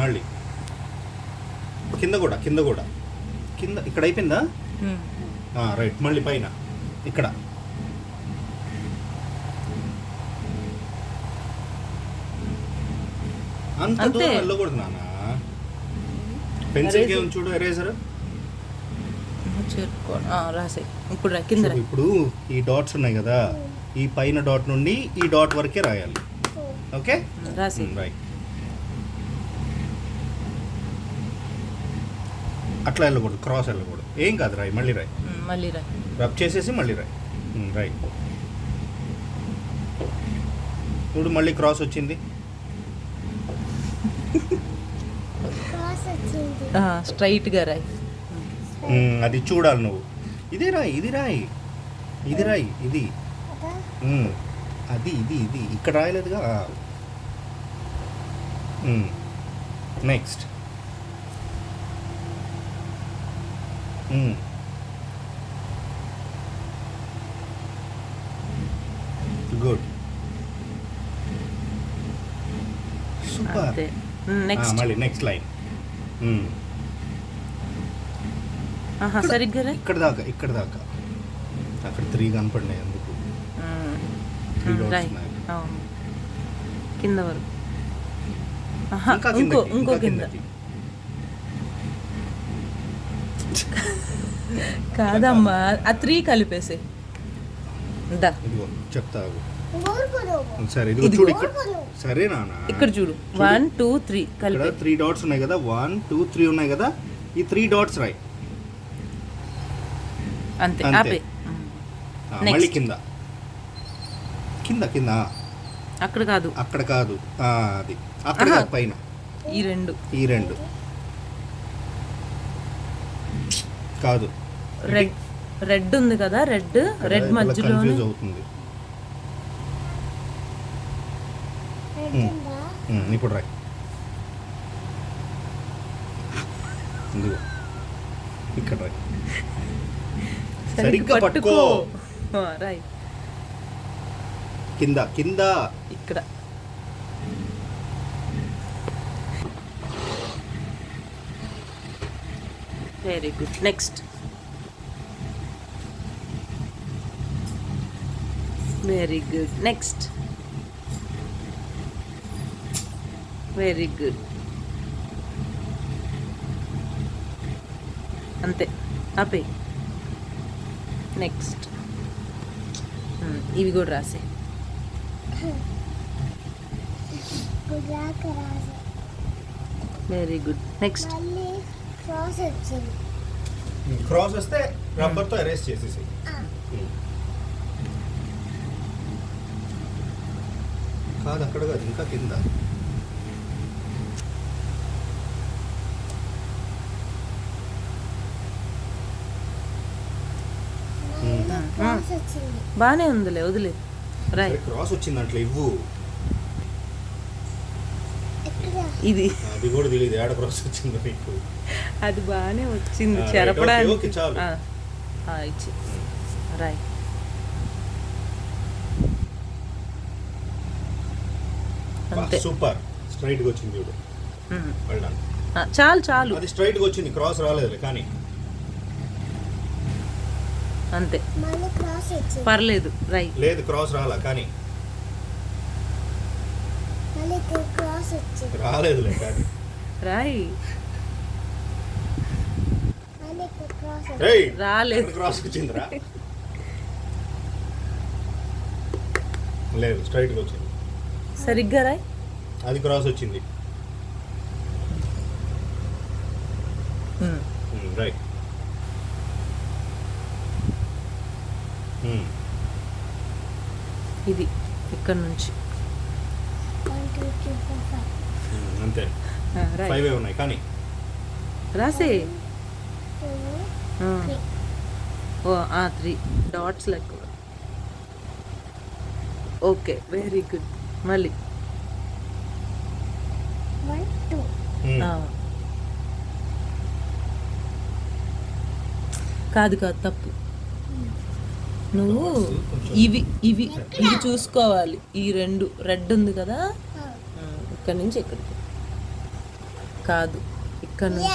మళ్ళీ కింద కూడా కింద ఇక్కడ అయిపోయిందా? రైట్. మళ్ళీ పైన ఇక్కడ అంత దూరం వెళ్ళకూడదు నాన్న. పెన్సిల్ ఏం చూడు, ఎరేజర్ రాసే. ఇప్పుడు కింద ఇప్పుడు ఈ డాట్స్ ఉన్నాయి కదా, ఈ పైన డాట్ నుండి ఈ డాట్ వరకే రాయాలి. ఓకే రాసి. రైట్. అట్లా వెళ్ళకూడదు, క్రాస్ వెళ్ళకూడదు. ఏం కాదు, రాయి. మళ్ళీ రాయి. రబ్ చేసేసి మళ్ళీ రాయి. రైట్. ఇప్పుడు మళ్ళీ క్రాస్ వచ్చింది. స్ట్రైట్గా రాయి. అది చూడాలి నువ్వు. ఇది రాయి. ఇది అది ఇది ఇక్కడ రాయలేదుగా. Next good, super. మళ్ళీ నెక్స్ట్ లైన్. సరిగ్గా ఇక్కడ దాకా అక్కడ 3 కనపడినాయి. అందుకు 3 డాట్స్ ఉన్నాయి. కింద వరకు. ఇంకో కింద కాదమ్మా, ఆ 3 కలిపేసి ఇదిగో చెప్తా. సరే ఇదిగో చూడు ఇక్కడ. సరే నాన్న, ఇక్కడ చూడు. 1 2 3 కలిపి 3 డాట్స్ ఉన్నాయి కదా. 1 2 3 ఉన్నాయి కదా. ఈ 3 డాట్స్ రాయి. అంతే. మళ్ళీ కింద అక్కడ కాదు. అది అక్కడ కాదు, పైన. ఈ రెండు కాదు. రెడ్ ఉంది కదా, రెడ్ మధ్యలో అవుతుంది. ఇప్పుడు రాయి. ఇక్కడ రాయి. సరిగ్గా పట్టుకో. రాయి. కింద ఇక్కడ. Very good. Next. Very good. Next. Very good. అంతే. ఆపే. నెక్స్ట్. ఇవి కూడా రాసే. Very good. నెక్స్ట్. క్రాస్ వస్తే రబ్బర్తో ఎరేస్ చేసేసి. కాదు, అక్కడ కాదు, ఇంకా కింద. బానే ఉందిలే, వదిలే. రాయ్. క్రాస్ వచ్చింది అట్లా ఇవ్వు. ఇది అది కూడా తెలియదు ఏడ క్రాస్ వచ్చిందో నీకు. అది బానే వచ్చింది చెరపడానికి. ఇచ్చి రాయ్. అంతే. సూపర్. స్ట్రైట్ గా వచ్చింది చూడు. చాలు. అది స్ట్రైట్ గా వచ్చింది, క్రాస్ రాలేదు. కానీ అంతే. పర్లేదు. రై. లేదు, క్రాస్ రాలా. కానీ రాలేదులే. కానీ రాయ్. రాలేదు. క్రాస్ వచ్చిందిరా. లేదు, స్ట్రైట్ గా వచ్చింది. సరిగ్గా రాయ్. అది క్రాస్ వచ్చింది. రైట్. ఇది ఇక్కడ నుంచి అంతే. 5 ఉన్నాయి కానీ రాసే. 3 డాట్స్ లెక్క. Okay, very good. మళ్ళీ 1 2. కాదు తప్పు. నువ్వు ఇవి చూసుకోవాలి. ఈ 2 రెడ్ ఉంది కదా, ఇక్కడ నుంచి ఇక్కడికి. కాదు, ఇక్కడ నుంచి.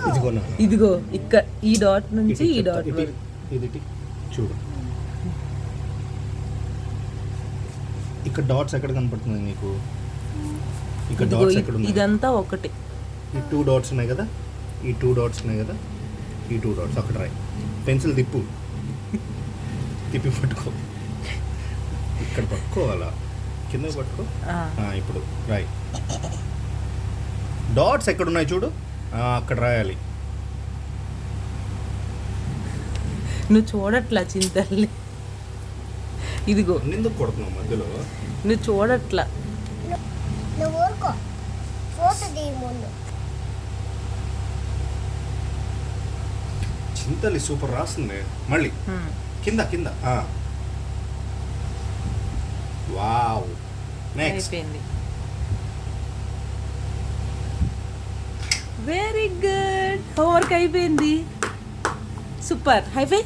ఇదిగో నాన్న. ఇదిగో ఇక్కడ ఈ డాట్ నుంచి ఇటు ఈ చెప్తా, డాట్ ఇటు, వరకు. ఇది ఇటు. చూడు ఇక్కడ డాట్స్ ఎక్కడ కనపడుతున్నాయి నీకు? ఇక్కడ ఇదిగో డాట్స్ ఎక్కడ ఉన్నాయి? ఇదంతా ఒకటి. ఈ 2 డాట్స్ ఉన్నాయి కదా, ఈ 2 డాట్స్ ఉన్నాయి కదా, ఈ 2 డాట్స్ అక్కడ రాయి. పెన్సిల్ తిప్పు, తిప్పి పట్టుకో. ఇక్కడ పట్టుకోవాలా, కింద పట్టుకో. ఇప్పుడు రాయి. డాట్స్ ఎక్కడ ఉన్నాయి చూడు, అక్కడ రాయాలి. నువ్వు చూడట్లా చింతల్లి. ఇదిగో ఎందుకు కొడుతున్నావు మధ్యలో? నువ్వు చూడట్లా. చింతలి సూపర్ రాస్తుంది. మళ్ళీ కింద కింద. Wow, next. అయిపోయింది. వెరీ గుడ్, హోంవర్క్ అయిపోయింది. Super, hi-fi.